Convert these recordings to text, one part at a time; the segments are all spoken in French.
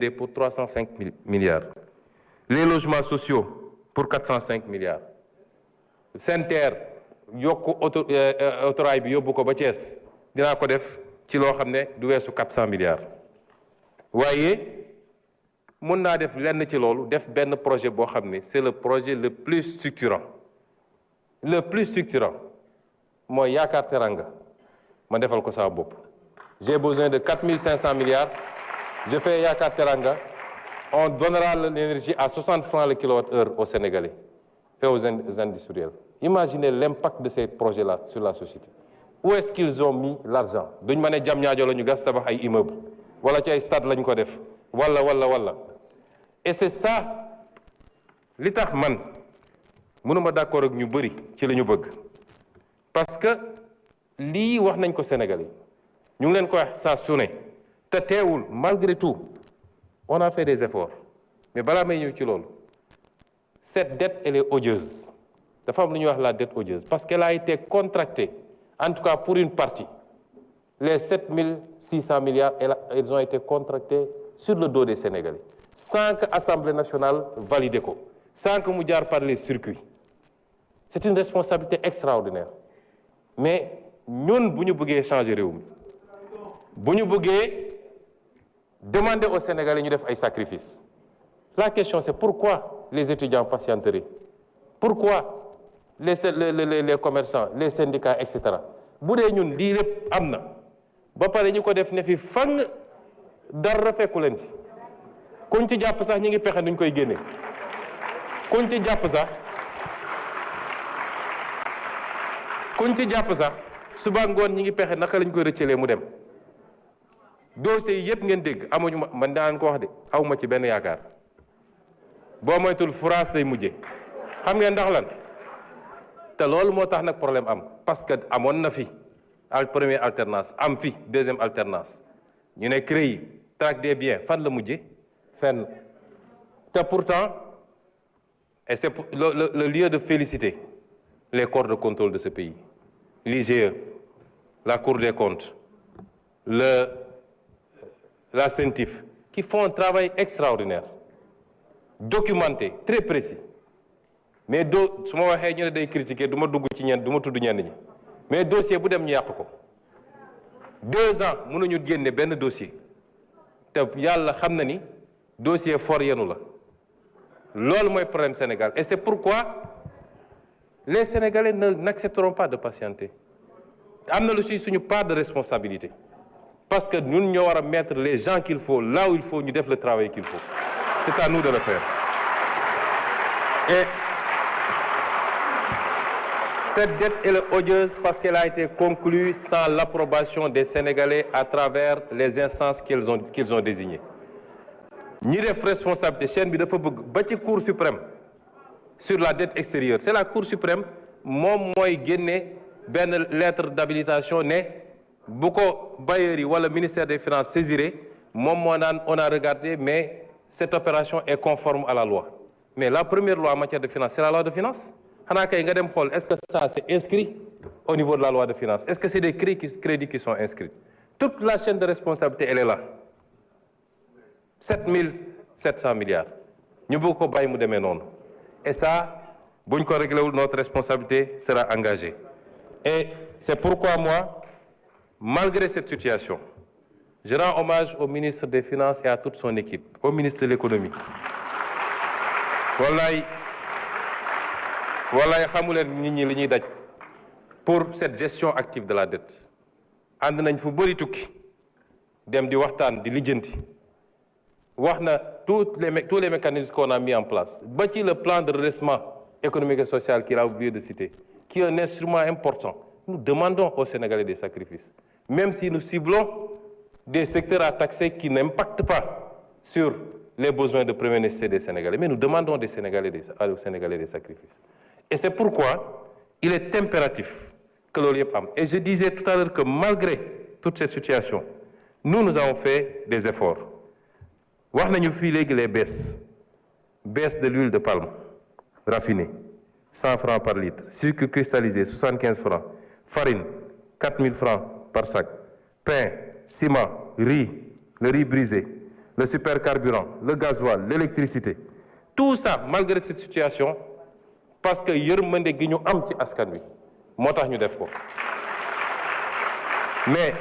pour 305 milliards. Les logements sociaux pour 405 milliards. SENTER yokku autorail bi yóbbu ko ba Thiès dinaa ko def ci loo xam ne du weesu 400 milliards. waaye mun naa def lenn ci loolu def benn projet boo xam ne c'est le projet le plus structurant. Le plus structurant mooy Yaakaar Teranga ma defal ko saa bopp. J'ai besoin de 4500 milliards. Je fais Yaakaar Teranga. On donnera l'énergie à 60 francs le kilowattheure aux Sénégalais et aux industriels. Imaginez l'impact de ces projets-là sur la société. Où est-ce qu'ils ont mis l'argent? Duñ ma ne Diamniadio la ñu gas tabax ay immeubles wala ci ay stade lañ ko def wala. Et c'est ça li tax man mënuma d'accord ak ñu bëri ci li ñu bëgg. Parce que lii wax nañ ko Sénégalais ñu ngi leen ko wax saa su ne te teewul malgré tout on a fait des efforts mais balaa may ñëw ci loolu cette dette elle est odieuse dafa am lu ñuy wax la dette odieuse parce qu'elle a été contractée en tout cas pour une partie les 7600 milliards elles ont été contractées sur le dos des Sénégalais sans que Assemblée nationale valide ko sans que mu jaar par les circuits. C'est une responsabilité extraordinaire mais ñun bu ñu bëggee changer réew mi bu ñu bëggee demander aux Sénégalais ñu def ay sacrifices. La question c'est pourquoi les étudiants patienteraient? Pourquoi les commerçants, les syndicats, etc. bu dee ñun lii lépp am na ba pare ñu ko def ne fi fang dara fekku leen fi kuñ ci jàpp sax ñi ngi pexe nuñ koy génne kuñ ci jàpp sax suba ngoon ñi ngi pexe naka lañ koy rëccalee mu dem. dossiers yi yëpp ngeen dégg amuñu ma man daan ko wax de awma ci benn yaakaar boo moytul France lay mujje xam ngeen ndax lan te loolu moo tax nag problème am parce que amoon na fi première alternance am fi deuxième alternance ñu ne CREI traque des biens fan la mujje fenn te pourtant et c'est le lieu de féliciter les corps de contrôle de ce pays l'IGE la Cour des comptes la CENTIF, qui font un travail extraordinaire, documenté, très précis. Mais su ma waxee ñu ne day critiquer du ma dugg ci ñenn du ma tudd ñenn ñi mais dossier bu dem ñu yàq ko 2 ans mënuñu génne benn dossier te yàlla xam na ni dossier fort yenu la loolu mooy problème Sénégal et c'est pourquoi les Sénégalais n'accepteront pas de patienter am na lu ci suñu part de responsabilité. Parce que nous ñoo war a mettre les gens qu'il faut là où il faut ñu def le travail qu'il faut. C'est à nous de le faire. Et cette dette elle est odieuse parce qu'elle a été conclue sans l'approbation des Sénégalais à travers les instances qu'ils ont désignées. ñi def responsabilité chaîne bi dafa bëgg ba ci Cour suprême sur la dette extérieure. C'est la Cour suprême moom mooy génne benn lettre d'habilitation ne bu ko bailleurs yi wala ministère des finances saisiré moom moo naan on a regardé mais cette opération est conforme à la loi mais la première loi en matière de finance c'est la loi de finances xanaa kay nga dem xool est-ce que ça c'est inscrit au niveau de la loi de finances est-ce que c'est des crédits qui sont inscrits toute la chaîne de responsabilité elle est là 7700 milliards ñu bëgg ko bàyyi mu demee noonu et ça buñ ko réglé wul notre responsabilité sera engagée et c'est pourquoi moi malgré cette situation, je rends hommage au ministre des Finances et à toute son équipe, au ministre de l'économie. wallaay xamu leen nit ñi li ñuy daj pour cette gestion active de la dette. ànd nañ fu bëri tukki dem di waxtaan di lijjanti wax na tous les mécanismes qu'on a mis en place ba ci le plan de redressement économique et social qu'il a oublié de citer, qui est un instrument important. Nous demandons aux Sénégalais des sacrifices. Même si nous ciblons des secteurs à taxer qui n'impactent pas sur les besoins de première nécessité des Sénégalais. Mais nous demandons aux Sénégalais des sacrifices. Et c'est pourquoi il est impératif que loolu yëpp am. Et je disais tout à l'heure que malgré toute cette situation, nous avons fait des efforts. wax nañu fii léegi les baisse de l'huile de palme raffinée, 100 francs par litre. Sucre cristallisé, 75 francs. Farine, 4000 francs par sac. Pain, ciment, riz, le riz brisé, le supercarburant, le gasoil, l'électricité. Tout ça, malgré cette situation, parce que yërmande gi ñu am ci askan wi moo tax ñu def ko. Mais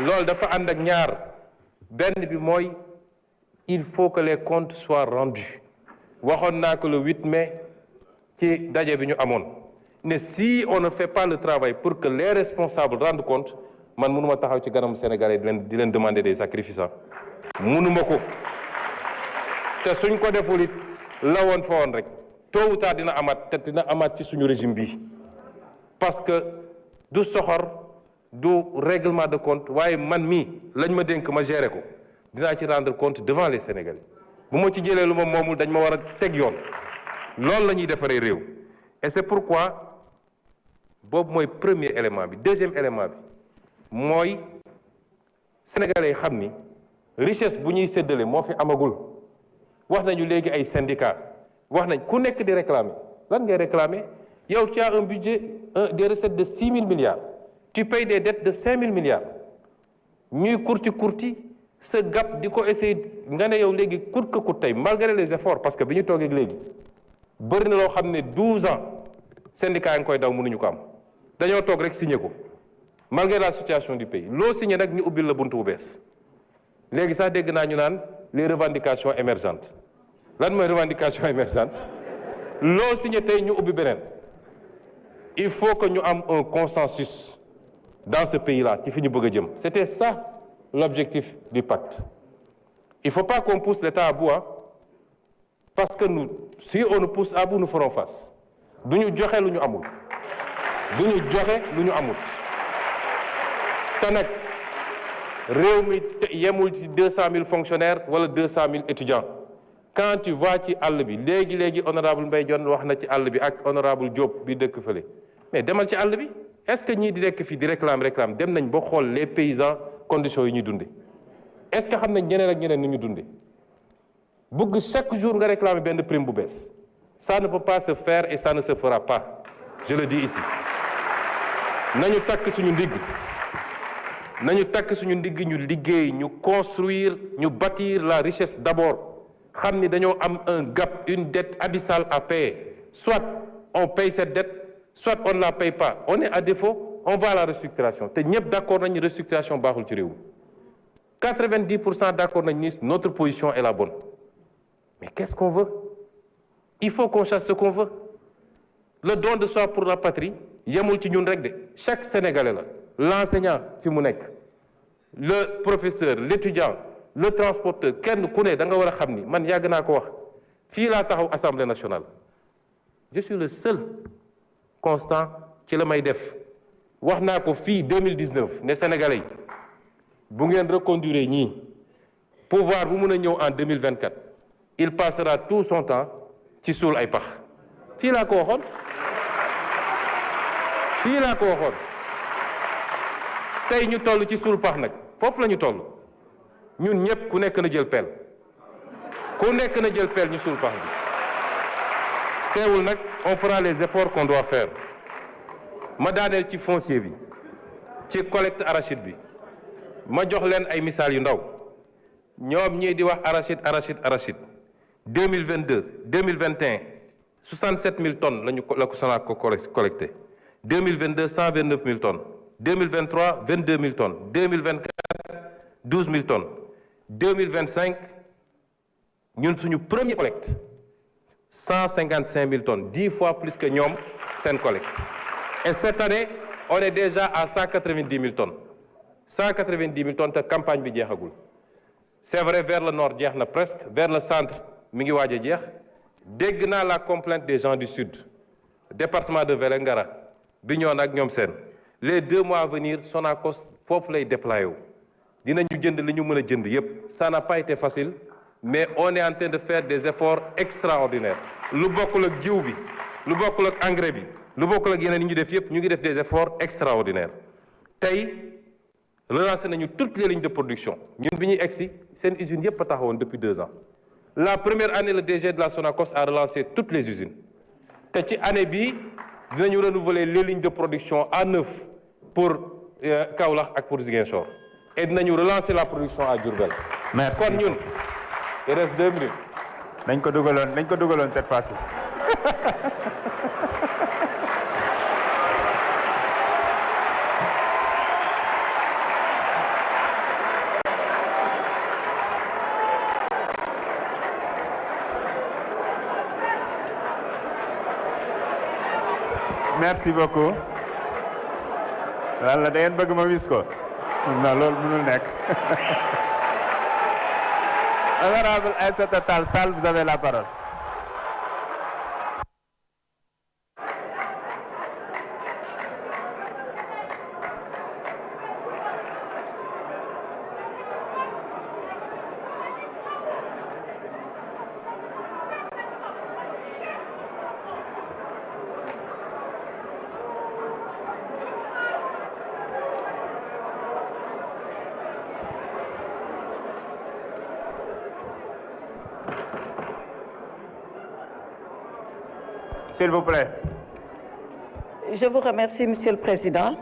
loolu dafa ànd ak ñaar benn bi mooy il faut que les comptes soient rendus. waxoon naa ko le 8 mai ci daje bi ñu amoon ne si on ne fait pas le travail pour que les responsables rendent compte man mënuma taxaw ci ganamu Sénégalais di leen demander des sacrifices mënuma ko te suñ ko deful it la woon fa woon rek tôt ou tard dina amaat te dina amaat ci suñu régime bi parce que du soxor du règlement de compte waaye man mii lañ ma dénk ma gérer ko dinaa ci rendre compte devant les Sénégalais bu ma ci jëlee lu ma moomul dañ ma war a teg yoon loolu la ñuy defaree réew et c'est pourquoi boobu mooy premier élément bi. Deuxième élément bi mooy sénégalais yi xam ni richesse bu ñuy séddale moo fi amagul wax nañu léegi ay syndicats wax nañ ku nekk di réclamer lan ngay réclamer yow tu as un budget des recettes de 6 000 milliards tu payes des dettes de 5 000 milliards ñuy kurti ce gap di ko essayer nga ne yow léegi coûte que coûte tey malgré les efforts parce que bi ñu toogee léegi bëri na loo xam ne 12 ans syndicats yi nga koy daw mënuñu ko am dañoo toog rek signé ko malgré la situation du pays loo signé nag ñu ubbil la buntu bu bees léegi sax dégg naa ñu naan les revendications émergentes lan mooy revendication émergente loo signé tey ñu ubbi beneen il faut que ñu am un consensus dans ce pays-là ci fi ñu bëgg a jëm c'était ça l'objectif du pacte. Il ne faut pas qu'on pousse l'État à bout, parce que nous, si on nous pousse à bout, nous ferons face. Du ñu joxe lu ñu amul. Du ñu joxe lu ñu amul. te nag réew mi yemul ci 200 000 fonctionnaires wala 200 000 étudiants. Quand tu vois ci àll bi léegi honorable Mbaye Dione wax na ci àll bi ak honorable Diop bi dëkk fële mais demal ci àll bi est-ce que ñii di nekk fii di réclame dem nañ ba xool les paysans conditions yi ñuy dunde est-ce que xam nañ ñeneen ak ñeneen ni ñu dunde bëgg chaque jour nga réclamer benn prime bu bees ça ne peut pas se faire et ça ne se fera pas je le dis ici nañu takk suñu ndigg ñu liggéey ñu construire ñu bâtir la richesse d'abord xam ni dañoo am un gap une dette abyssale à payer soit on paye cette dette soit on ne la paye pas on est à défaut on va à la restructuration te ñëpp d'accord nañu restructuration baaxul ci réew mi 90% d'accord nañu ni notre position est la bonne mais qu'est-ce qu'on veut il faut qu'on chasse ce qu'on veut le don de soi pour la patrie yemul ci ñun rek de chaque Sénégalais la l'enseignant fi mu nekk le professeur l'étudiant le transporteur kenn ku ne da nga war a xam ni man yàgg naa ko wax fii laa taxaw Assemblée nationale je suis le seul constant ci la may def wax naa ko fii 2019 ne Sénégalais yi bu ngeen reconduire ñii pouvoir bu mun a ñëw en 2024 il passera tout son temps ci suul ay pax fii laa ko waxoon tey ñu toll ci suul pax nag foofu la ñu toll ñun ñëpp ku nekk na jël pelle ñu suul pax bi teewul nag on fera les efforts qu'on doit faire ma daaneel ci foncier bi ci collecte arachide bi ma jox leen ay misaal yu ndaw ñoom ñii di wax arachide 2022 2021 67 000 tonnes la ko Sonac ko collecté 2022 129 000 tonnes 2023 22 000 tonnes 2024 12 000 tonnes 2025 ñun suñu premier collecte 155 000 tonnes 10 fois plus que ñoom seen collecte et cette année on est déjà à 190 000 tonnes 190 000 tonnes te campagne bi jeexagul c'est vrai vers le nord jeex na presque vers le centre mi ngi waaj a jeex dégg naa la complainte des gens du sud département de Vélingara Bignona ak ñoom seen les 2 mois à venir Sonacos foofu lay déployer wu dinañu jënd li ñu mën a jënd yépp ça n'a pas été facile mais on est en train de faire des efforts extraordinaires lu bokkul ak jiw bi lu bokkul ak engrais bi lu bokkul ak yeneen yi ñu def yépp ñu ngi def des efforts extraordinaires tey relancé nañu toutes les lignes de production ñun bi ñuy egsi seen usines yépp a taxawoon depuis 2 ans la première année le DG de la Sonacos a relancé toutes les usines te ci année bii dinañu renouveler les lignes de production à neuf pour Kaolack ak pour Ziguinchor et dinañu relancer la production à Diourbel. Merci. Kon ñun Il reste 2 minutes. Nañ ko dugaloon cette fois-ci. Merci beaucoup. Lan la da ngeen bëgg ma wis ko. Non, loolu mënul nekk. Honorable Aïssata Tall Sall, vous avez la parole. S'il vous plaît. Je vous remercie, Monsieur le Président.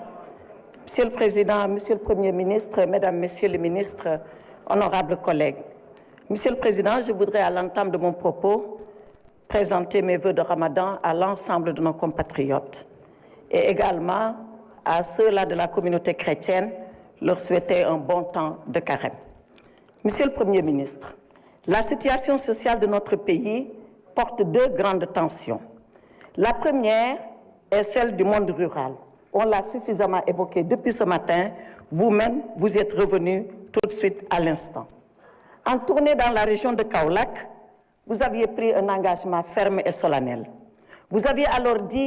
Monsieur le Président, Monsieur le Premier ministre, Mesdames, Messieurs les ministres, honorables collègues. Monsieur le Président, je voudrais à l'entame de mon propos présenter mes vœux de Ramadan à l'ensemble de nos compatriotes et également à ceux-là de la communauté chrétienne, leur souhaiter un bon temps de carême. Monsieur le Premier ministre, la situation sociale de notre pays porte 2 grandes tensions. La première est celle du monde rural. On l'a suffisamment évoqué depuis ce matin. Vous-même, vous y êtes revenu tout de suite à l'instant. En tournée dans la région de Kaolack, vous aviez pris un engagement ferme et solennel. Vous aviez alors dit